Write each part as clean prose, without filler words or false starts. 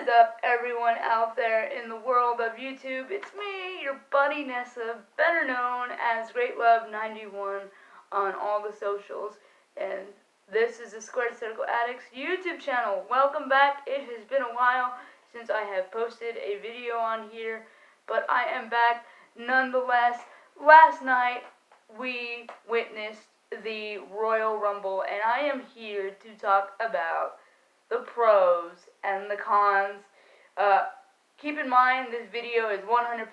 is up, everyone out there in the world of YouTube? It's me, your buddy Nessa, better known as GreatLove91 on all the socials, and this is the Squared Circle Addicts YouTube channel. Welcome back. It has been a while since I have posted a video on here, but I am back nonetheless. Last night we witnessed the Royal Rumble, and I am here to talk about the pros and the cons. Keep in mind this video is 100%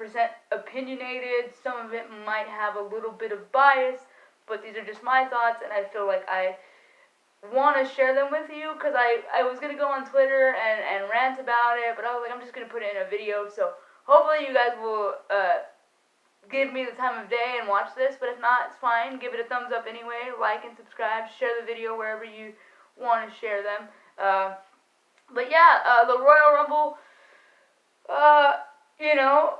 opinionated. Some of it might have a little bit of bias, but these are just my thoughts, and I feel like I want to share them with you, because I was going to go on Twitter and rant about it, but I was like, I'm just going to put it in a video, so hopefully you guys will give me the time of day and watch this, but if not, it's fine. Give it a thumbs up anyway, like and subscribe, share the video wherever you want to share them. But yeah, the Royal Rumble,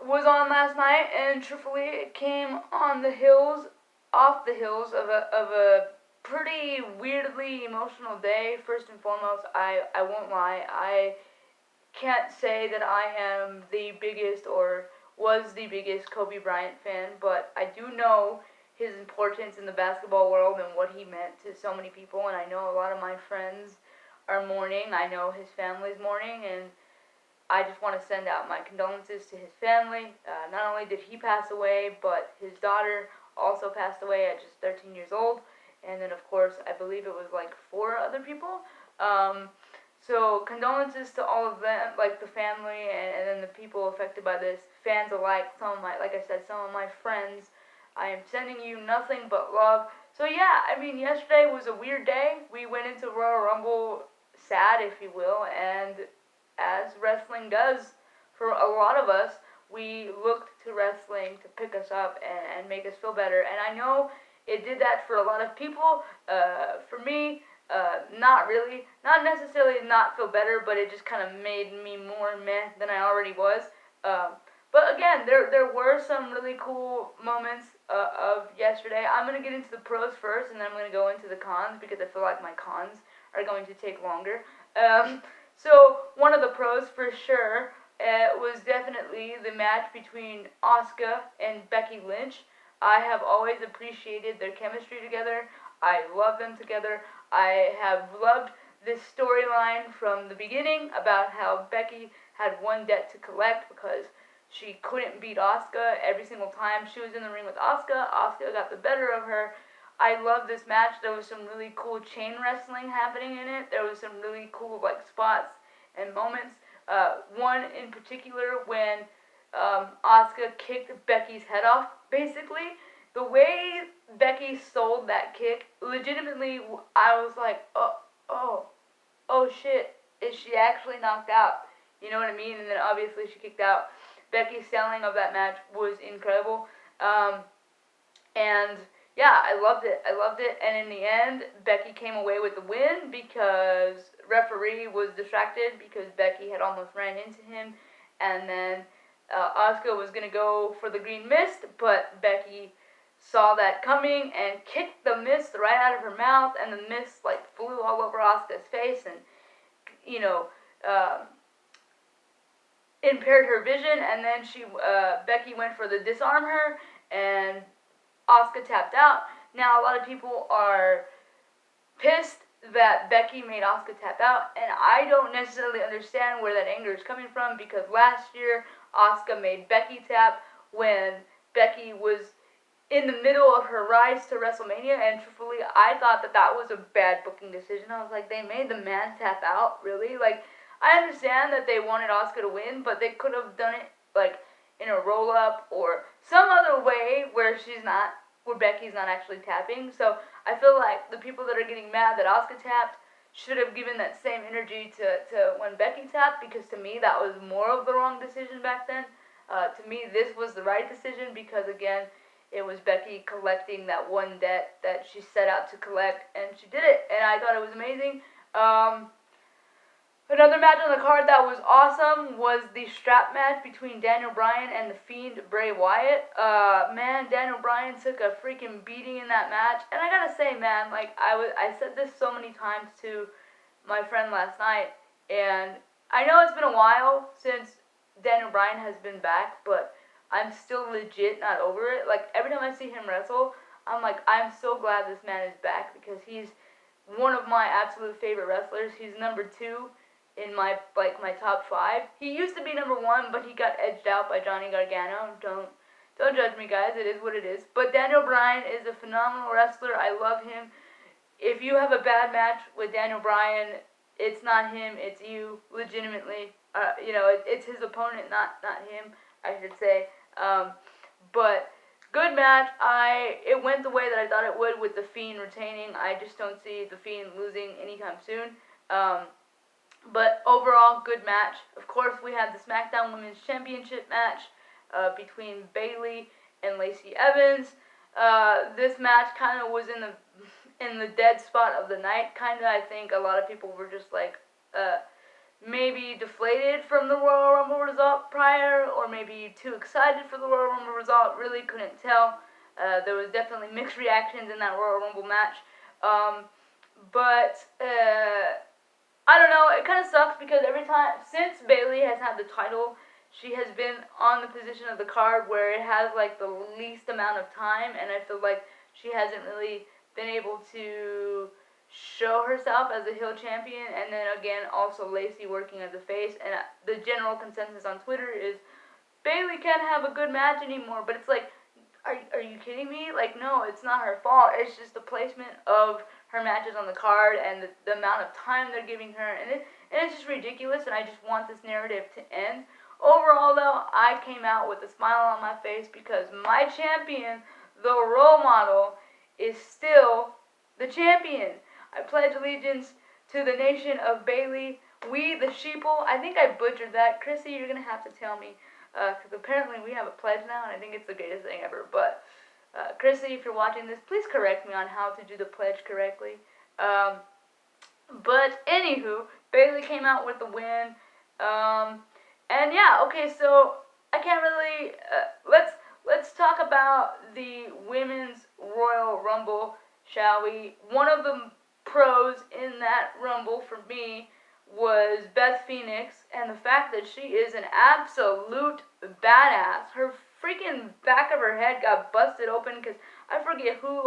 was on last night, and truthfully, it came on the heels, off the heels of a pretty weirdly emotional day. First and foremost, I won't lie, I can't say that I am the biggest or was the biggest Kobe Bryant fan, but I do know his importance in the basketball world and what he meant to so many people, and I know a lot of my friends are mourning. I know his family's mourning, and I just want to send out my condolences to his family. Not only did he pass away, but his daughter also passed away at just 13 years old, and then of course I believe it was like 4 other people. So condolences to all of them, like the family, and then the people affected by this, fans alike. Some of my friends. I am sending you nothing but love. So yeah, I mean, yesterday was a weird day. We went into Royal Rumble sad, if you will, and as wrestling does for a lot of us, we looked to wrestling to pick us up and make us feel better. And I know it did that for a lot of people. For me, not really. Not necessarily not feel better, but it just kind of made me more meh than I already was. But again, there were some really cool moments of yesterday. I'm going to get into the pros first, and then I'm going to go into the cons, because I feel like my cons are going to take longer. So one of the pros for sure was definitely the match between Asuka and Becky Lynch. I have always appreciated their chemistry together. I love them together. I have loved this storyline from the beginning about how Becky had one debt to collect because she couldn't beat Asuka every single time she was in the ring with Asuka. Asuka got the better of her. I love this match. There was some really cool chain wrestling happening in it. There was some really cool spots and moments. One in particular when Asuka kicked Becky's head off. Basically, the way Becky sold that kick, legitimately, I was like, oh shit, is she actually knocked out? You know what I mean? And then obviously she kicked out. Becky's selling of that match was incredible. And yeah, I loved it, and in the end, Becky came away with the win because referee was distracted because Becky had almost ran into him, and then Asuka was going to go for the green mist, but Becky saw that coming and kicked the mist right out of her mouth, and the mist flew all over Asuka's face, and impaired her vision, and then Becky went for the disarm her, and Asuka tapped out. Now, a lot of people are pissed that Becky made Asuka tap out, and I don't necessarily understand where that anger is coming from, because last year, Asuka made Becky tap when Becky was in the middle of her rise to WrestleMania, and truthfully, I thought that was a bad booking decision. I was like, they made the man tap out? Really? I understand that they wanted Asuka to win, but they could have done it, in a roll-up or some other way where Becky's not actually tapping. So I feel like the people that are getting mad that Asuka tapped should have given that same energy to when Becky tapped, because to me that was more of the wrong decision back then. To me, this was the right decision because, again, it was Becky collecting that one debt that she set out to collect, and she did it, and I thought it was amazing. Another match on the card that was awesome was the strap match between Daniel Bryan and The Fiend Bray Wyatt. Man, Daniel Bryan took a freaking beating in that match. And I gotta say, man, I said this so many times to my friend last night, and I know it's been a while since Daniel Bryan has been back, but I'm still legit not over it. Like, every time I see him wrestle, I'm like, I'm so glad this man is back because he's one of my absolute favorite wrestlers. He's number 2 in my top 5. He used to be number 1, but he got edged out by Johnny Gargano. Don't judge me, guys. It is what it is. But Daniel Bryan is a phenomenal wrestler. I love him. If you have a bad match with Daniel Bryan, it's not him. It's you. Legitimately, it's his opponent, not him. I should say. But good match. It went the way that I thought it would with The Fiend retaining. I just don't see The Fiend losing anytime soon. But overall, good match. Of course, we had the SmackDown Women's Championship match between Bayley and Lacey Evans. This match kind of was in the dead spot of the night. Kind of, I think a lot of people were just like maybe deflated from the Royal Rumble result prior, or maybe too excited for the Royal Rumble result. Really couldn't tell. There was definitely mixed reactions in that Royal Rumble match. But I don't know, it kind of sucks because every time, since Bayley has had the title, she has been on the position of the card where it has like the least amount of time, and I feel like she hasn't really been able to show herself as a heel champion. And then again, also Lacey working as a face, and the general consensus on Twitter is Bayley can't have a good match anymore. But it's like, are you kidding me? Like, no, it's not her fault. It's just the placement of her matches on the card and the amount of time they're giving her, and it's just ridiculous. And I just want this narrative to end. Overall, though, I came out with a smile on my face because my champion, the role model, is still the champion. I pledge allegiance to the nation of Bayley. We, the sheeple. I think I butchered that. Chrissy, you're going to have to tell me. Because apparently we have a pledge now, and I think it's the greatest thing ever. But, Chrissy, if you're watching this, please correct me on how to do the pledge correctly. But, anywho, Bayley came out with the win. And yeah, okay, so I can't really, let's talk about the Women's Royal Rumble, shall we? One of the pros in that Rumble for me was Beth Phoenix, and the fact that she is an absolute badass. Her freaking back of her head got busted open because I forget who,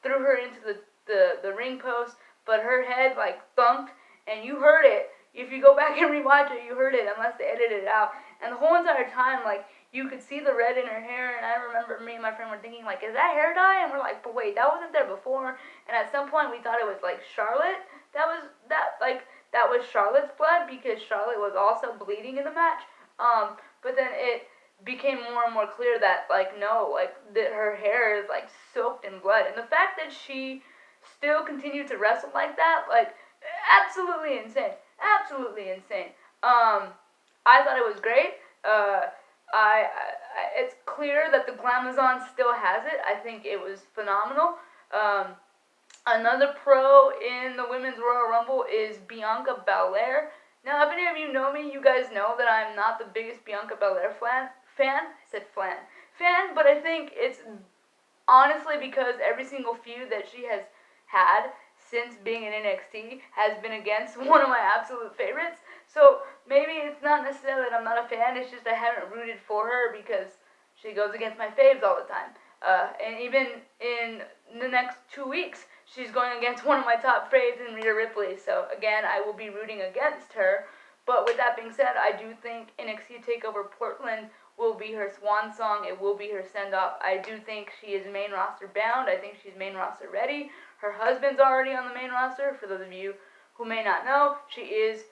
threw her into the ring post, but her head, thumped, and you heard it. If you go back and rewatch it, you heard it, unless they edited it out. And the whole entire time, you could see the red in her hair, and I remember me and my friend were thinking, is that hair dye? And we're like, but wait, that wasn't there before. And at some point, we thought it was, Charlotte. That was Charlotte's blood, because Charlotte was also bleeding in the match. But then it became more and more clear that, no, that her hair is, soaked in blood. And the fact that she still continued to wrestle like that, absolutely insane. Absolutely insane. I thought it was great. It's clear that the Glamazon still has it. I think it was phenomenal. Another pro in the Women's Royal Rumble is Bianca Belair. Now, if any of you know me, you guys know that I'm not the biggest Bianca Belair fan. I said fan, but I think it's honestly because every single feud that she has had since being in NXT has been against one of my absolute favorites. So maybe it's not necessarily that I'm not a fan, it's just I haven't rooted for her because she goes against my faves all the time. And even in the next 2 weeks, she's going against one of my top faves in Rhea Ripley. So again, I will be rooting against her. But with that being said, I do think NXT TakeOver Portland will be her swan song. It will be her send-off. I do think she is main roster bound. I think she's main roster ready. Her husband's already on the main roster. For those of you who may not know, she is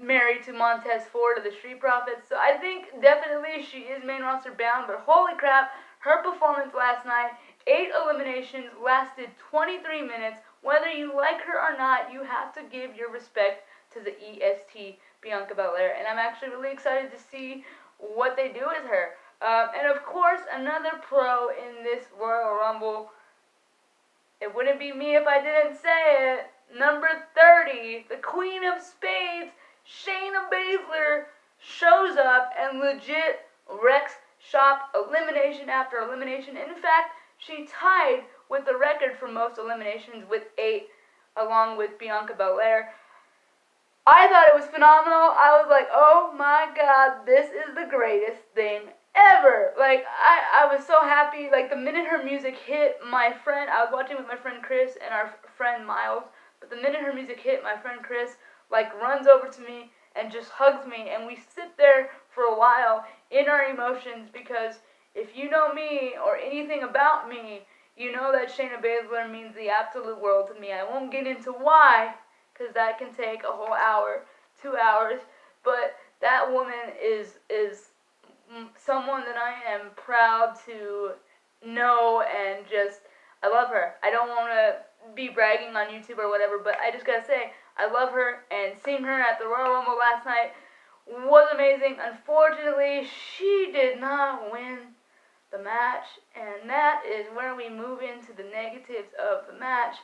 married to Montez Ford of the Street Profits. So I think definitely she is main roster bound. But holy crap, her performance last night, 8 eliminations, lasted 23 minutes. Whether you like her or not, you have to give your respect to the EST Bianca Belair. And I'm actually really excited to see what they do with her. And of course, another pro in this Royal Rumble. It wouldn't be me if I didn't say it. Number 30, the Queen of Spades, Shayna Baszler, shows up and legit wrecks shop elimination after elimination. In fact, she tied with the record for most eliminations with 8, along with Bianca Belair. I thought it was phenomenal. I was like, oh my god, this is the greatest thing ever. Like, I was so happy. Like, the minute her music hit, I was watching with my friend Chris and our friend Miles, but the minute her music hit, my friend Chris, like, runs over to me and just hugs me, and we sit there for a while in our emotions, because if you know me or anything about me, you know that Shayna Baszler means the absolute world to me. I won't get into why, because that can take a whole hour, 2 hours, but that woman is someone that I am proud to know, and just, I love her. I don't want to be bragging on YouTube or whatever, but I just gotta say, I love her, and seeing her at the Royal Rumble last night was amazing. Unfortunately, she did not win the match, and that is where we move into the negatives of the match,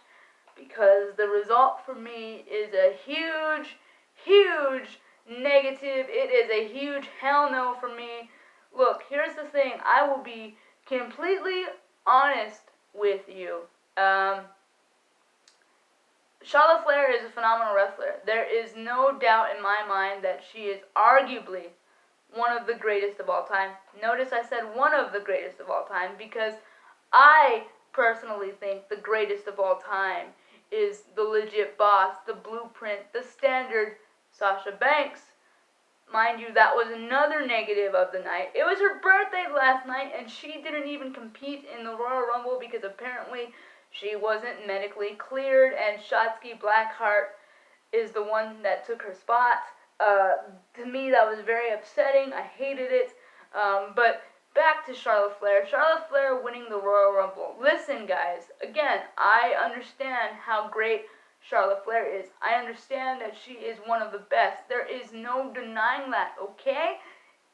because the result for me is a huge, huge negative. It is a huge hell no for me. Look, here's the thing. I will be completely honest with you. Charlotte Flair is a phenomenal wrestler. There is no doubt in my mind that she is arguably one of the greatest of all time. Notice I said one of the greatest of all time, because I personally think the greatest of all time is the legit boss, the blueprint, the standard, Sasha Banks. Mind you, that was another negative of the night. It was her birthday last night, and she didn't even compete in the Royal Rumble because apparently she wasn't medically cleared, and Shotzi Blackheart is the one that took her spot. To me, that was very upsetting. I hated it. But back to Charlotte Flair. Charlotte Flair winning the Royal Rumble. Listen, guys. Again, I understand how great Charlotte Flair is. I understand that she is one of the best. There is no denying that, okay?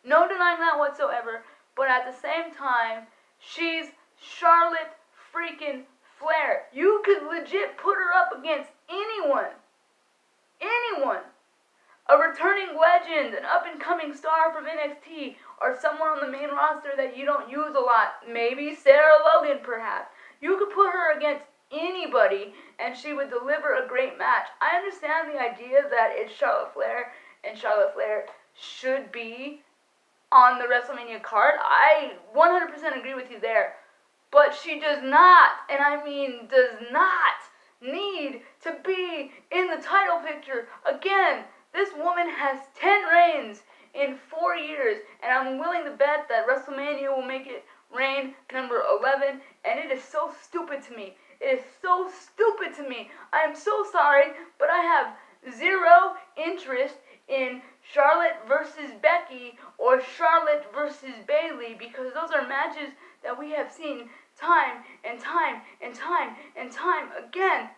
No denying that whatsoever. But at the same time, she's Charlotte freaking Flair. You could legit put her up against anyone. Anyone. A returning legend, an up-and-coming star from NXT, or someone on the main roster that you don't use a lot. Maybe Sarah Logan, perhaps. You could put her against anybody, and she would deliver a great match. I understand the idea that it's Charlotte Flair, and Charlotte Flair should be on the WrestleMania card. I 100% agree with you there. But she does not, and I mean does not, need to be in the title picture. Again, this woman has 10 reigns in 4 years, and I'm willing to bet that WrestleMania will make it reign number 11, and it is so stupid to me. It is so stupid to me. I am so sorry, but I have zero interest in Charlotte versus Becky or Charlotte versus Bayley, because those are matches that we have seen time and time and time and time again.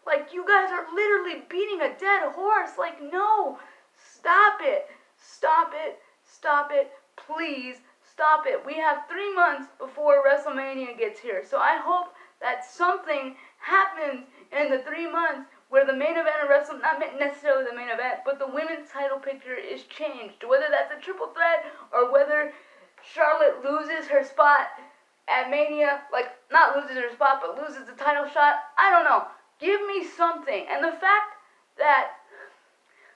Like, you guys are literally beating a dead horse. Like, no, stop it, stop it, stop it, please stop it. We have 3 months before WrestleMania gets here, so I hope that something happens in the 3 months where the main event of WrestleMania, not necessarily the main event, but the women's title picture is changed. Whether that's a triple threat or whether Charlotte loses her spot at Mania, like, not loses her spot, but loses the title shot. I don't know. Give me something. And the fact that,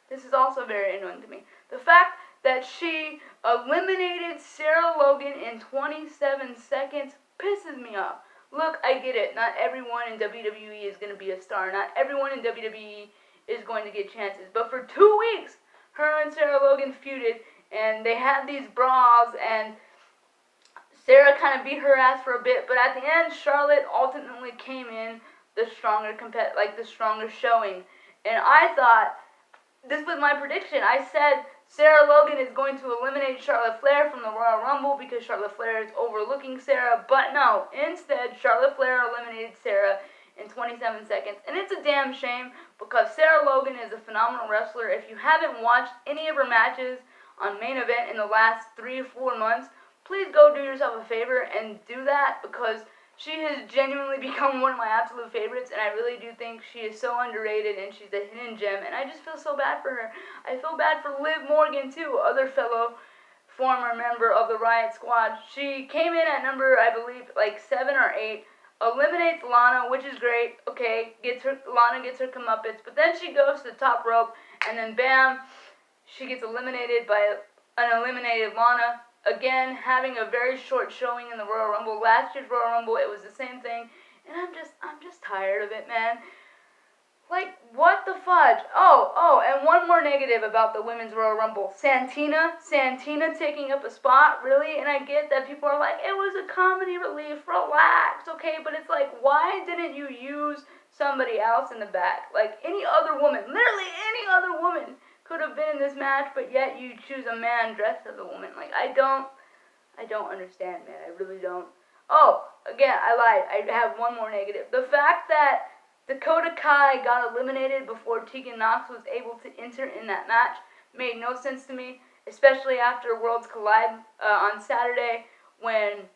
this is also very annoying to me, the fact that she eliminated Sarah Logan in 27 seconds pisses me off. Look, I get it. Not everyone in WWE is going to be a star. Not everyone in WWE is going to get chances. But for 2 weeks, her and Sarah Logan feuded, and they had these brawls, and Sarah kind of beat her ass for a bit, but at the end, Charlotte ultimately came in the stronger the stronger showing. And I thought, this was my prediction. I said Sarah Logan is going to eliminate Charlotte Flair from the Royal Rumble because Charlotte Flair is overlooking Sarah, but no. Instead, Charlotte Flair eliminated Sarah in 27 seconds. And it's a damn shame, because Sarah Logan is a phenomenal wrestler. If you haven't watched any of her matches on Main Event in the last 3 or 4 months, please go do yourself a favor and do that, because she has genuinely become one of my absolute favorites, and I really do think she is so underrated, and she's a hidden gem, and I just feel so bad for her. I feel bad for Liv Morgan, too, other fellow former member of the Riot Squad. She came in at number, I believe, like 7 or 8, eliminates Lana, which is great. Okay, Lana gets her comeuppance, but then she goes to the top rope And then bam, she gets eliminated by an eliminated Lana. Again, having a very short showing in the Royal Rumble. Last year's Royal Rumble, it was the same thing. And I'm just tired of it, man. Like, what the fudge? Oh, and one more negative about the Women's Royal Rumble. Santina taking up a spot, really? And I get that people are like, it was a comedy relief, relax, okay? But it's like, why didn't you use somebody else in the back? Like, any other woman, literally any other woman could have been in this match, but yet you choose a man dressed as a woman. Like, I don't understand, man. I really don't. Oh, again, I lied. I have one more negative. The fact that Dakota Kai got eliminated before Tegan Nox was able to enter in that match made no sense to me, especially after Worlds Collide on Saturday when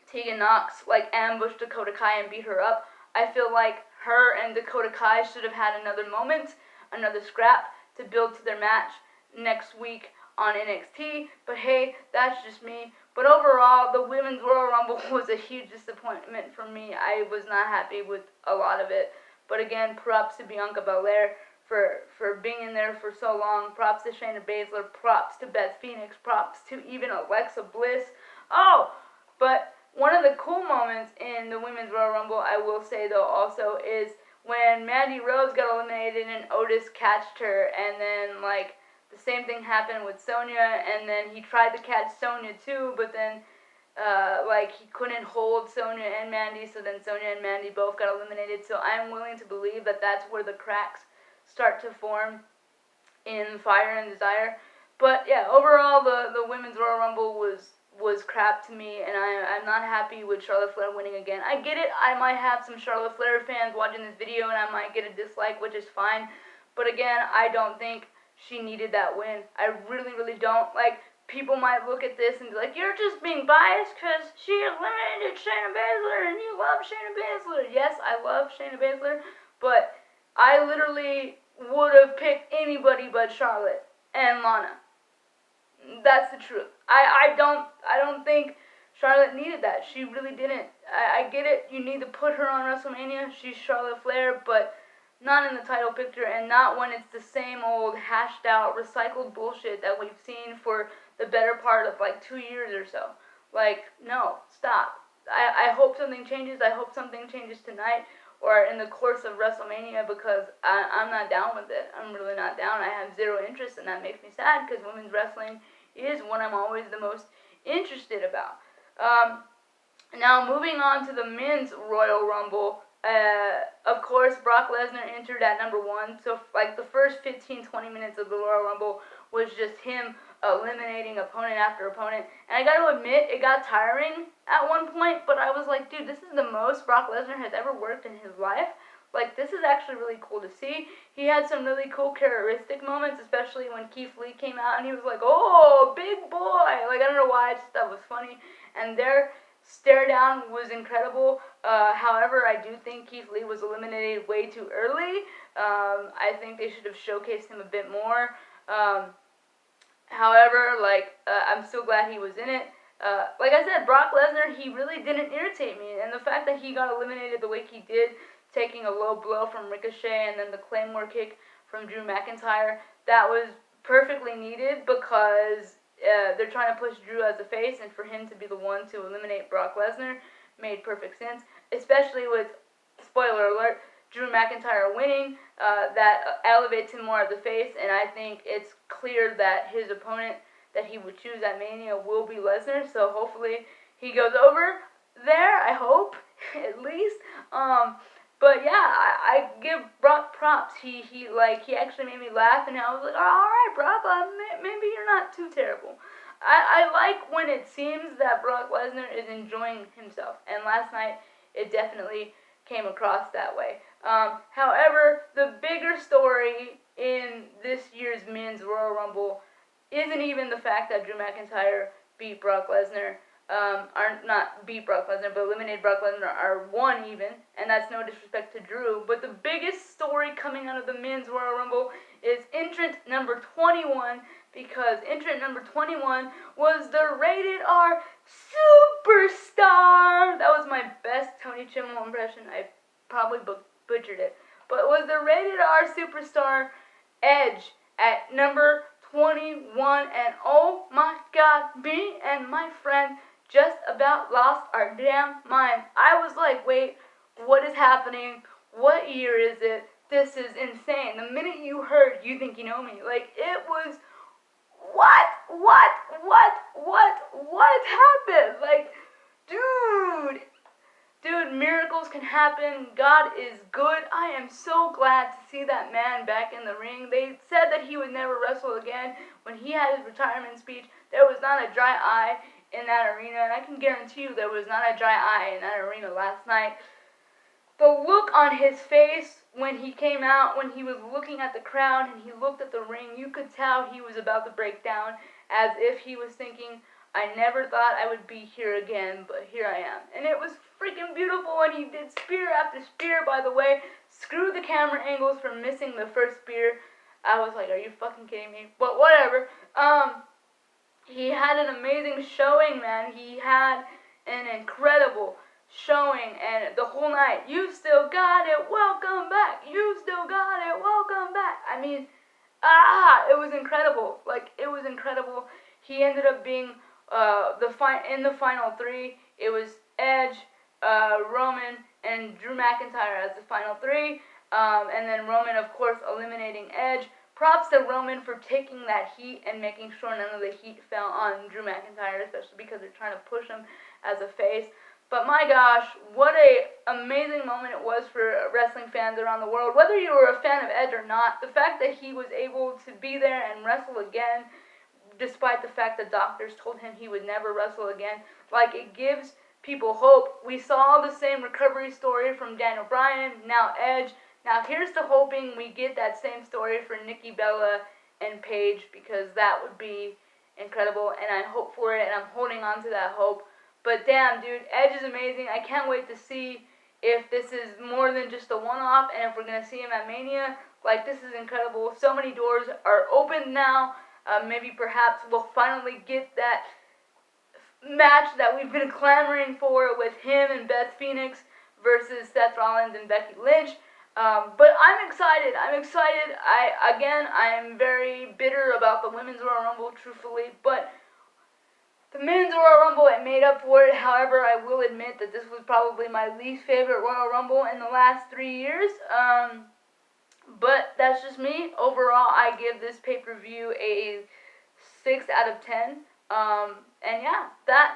Tegan Nox ambushed Dakota Kai and beat her up. I feel like her and Dakota Kai should have had another moment, another scrap to build to their match next week on NXT, but hey, that's just me. But overall, the Women's Royal Rumble was a huge disappointment for me. I was not happy with a lot of it. But again, props to Bianca Belair for being in there for so long. Props to Shayna Baszler. Props to Beth Phoenix. Props to even Alexa Bliss. Oh, but one of the cool moments in the Women's Royal Rumble, I will say though also, is when Mandy Rose got eliminated and Otis catched her, and then the same thing happened with Sonya, and then he tried to catch Sonya too, but then he couldn't hold Sonya and Mandy, so then Sonya and Mandy both got eliminated. So I'm willing to believe that that's where the cracks start to form in Fire and Desire. But yeah, overall the Women's Royal Rumble was crap to me, and I'm not happy with Charlotte Flair winning again. I get it, I might have some Charlotte Flair fans watching this video, and I might get a dislike, which is fine. But again, I don't think she needed that win. I really, really don't. People might look at this and be like, you're just being biased because she eliminated Shayna Baszler and you love Shayna Baszler. Yes, I love Shayna Baszler, but I literally would have picked anybody but Charlotte and Lana. That's the truth. I don't think Charlotte needed that. She really didn't. I get it. You need to put her on WrestleMania. She's Charlotte Flair, but not in the title picture, and not when it's the same old hashed out, recycled bullshit that we've seen for the better part of 2 years or so. No, stop. I hope something changes. I hope something changes tonight or in the course of WrestleMania, because I'm not down with it. I'm really not down. I have zero interest, and that makes me sad because women's wrestling is what I'm always the most interested about. Now, moving on to the men's Royal Rumble. Of course, Brock Lesnar entered at number 1, so the first 15-20 minutes of the Royal Rumble was just him eliminating opponent after opponent, and I gotta admit, it got tiring at one point, but I was like, dude, this is the most Brock Lesnar has ever worked in his life. This is actually really cool to see. He had some really cool characteristic moments, especially when Keith Lee came out, and he was like, oh, big boy, I don't know why, I just thought it was funny, and their stare down was incredible. However, I do think Keith Lee was eliminated way too early. I think they should have showcased him a bit more. However, I'm so glad he was in it. Like I said, Brock Lesnar, he really didn't irritate me, and the fact that he got eliminated the way he did, taking a low blow from Ricochet and then the Claymore kick from Drew McIntyre, that was perfectly needed because they're trying to push Drew as a face, and for him to be the one to eliminate Brock Lesnar made perfect sense, especially with, spoiler alert, Drew McIntyre winning. That elevates him more as a face, and I think it's clear that his opponent that he would choose at Mania will be Lesnar, so hopefully he goes over there, I hope, at least. But yeah, I give Brock props. He actually made me laugh, and I was like, oh, alright, Brock, maybe you're not too terrible. I like when it seems that Brock Lesnar is enjoying himself, and last night it definitely came across that way. However, the bigger story in this year's men's Royal Rumble isn't even the fact that Drew McIntyre beat Brock Lesnar, or not beat Brock Lesnar, but eliminated Brock Lesnar, or won even, and that's no disrespect to Drew, but the biggest story coming out of the men's Royal Rumble is entrant number 21, because entrant number 21 was the Rated R Superstar. That was my best Tony Chimel impression. I probably butchered it, but it was the Rated R Superstar Edge, at number 21. And oh my God, me and my friend just about lost our damn minds. I was like, wait, what is happening? What year is it? This is insane. The minute you heard You Think You Know Me, like, it was, what happened? Like, dude, miracles can happen. God is good. I am so glad to see that man back in the ring. They said that he would never wrestle again. When he had his retirement speech, there was not a dry eye in that arena, and I can guarantee you there was not a dry eye in that arena last night. The look on his face when he came out, when he was looking at the crowd and he looked at the ring, you could tell he was about to break down, as if he was thinking, I never thought I would be here again, but here I am. And it was freaking beautiful, and he did spear after spear, by the way. Screw the camera angles for missing the first spear. I was like, are you fucking kidding me? But whatever. He had an amazing showing, man. He had an incredible showing, and the whole night, you still got it, welcome back, you still got it, welcome back. I mean, it was incredible. Like, it was incredible. He ended up being in the final three. It was Edge, Roman, and Drew McIntyre as the final three, and then Roman, of course, eliminating Edge. Props to Roman for taking that heat and making sure none of the heat fell on Drew McIntyre, especially because they're trying to push him as a face. But my gosh, what a amazing moment it was for wrestling fans around the world. Whether you were a fan of Edge or not, the fact that he was able to be there and wrestle again, despite the fact that doctors told him he would never wrestle again, like, it gives people hope. We saw the same recovery story from Daniel Bryan, now Edge. Now here's to hoping we get that same story for Nikki Bella and Paige, because that would be incredible, and I hope for it, and I'm holding on to that hope. But damn, dude, Edge is amazing. I can't wait to see if this is more than just a one-off, and if we're going to see him at Mania. Like, this is incredible. So many doors are open now. Maybe perhaps we'll finally get that match that we've been clamoring for with him and Beth Phoenix versus Seth Rollins and Becky Lynch. But I'm excited. I'm very bitter about the Women's Royal Rumble, truthfully, but the Men's Royal Rumble, it made up for it. However, I will admit that this was probably my least favorite Royal Rumble in the last 3 years. But that's just me. Overall, I give this pay-per-view a 6 out of 10. And yeah,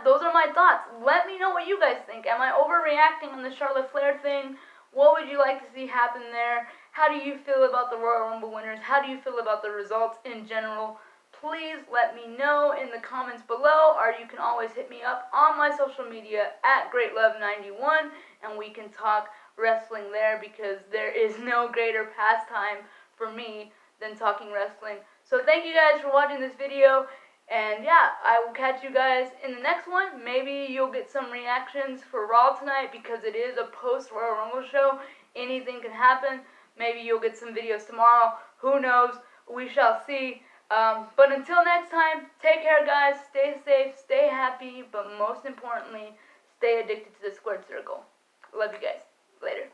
those are my thoughts. Let me know what you guys think. Am I overreacting on the Charlotte Flair thing? What would you like to see happen there? How do you feel about the Royal Rumble winners? How do you feel about the results in general? Please let me know in the comments below, or you can always hit me up on my social media at GreatLove91, and we can talk wrestling there, because there is no greater pastime for me than talking wrestling. So thank you guys for watching this video, and yeah, I will catch you guys in the next one. Maybe you'll get some reactions for Raw tonight, because it is a post-Royal Rumble show. Anything can happen. Maybe you'll get some videos tomorrow. Who knows? We shall see. But until next time, take care, guys. Stay safe, stay happy, but most importantly, stay addicted to the squared circle. Love you guys. Later.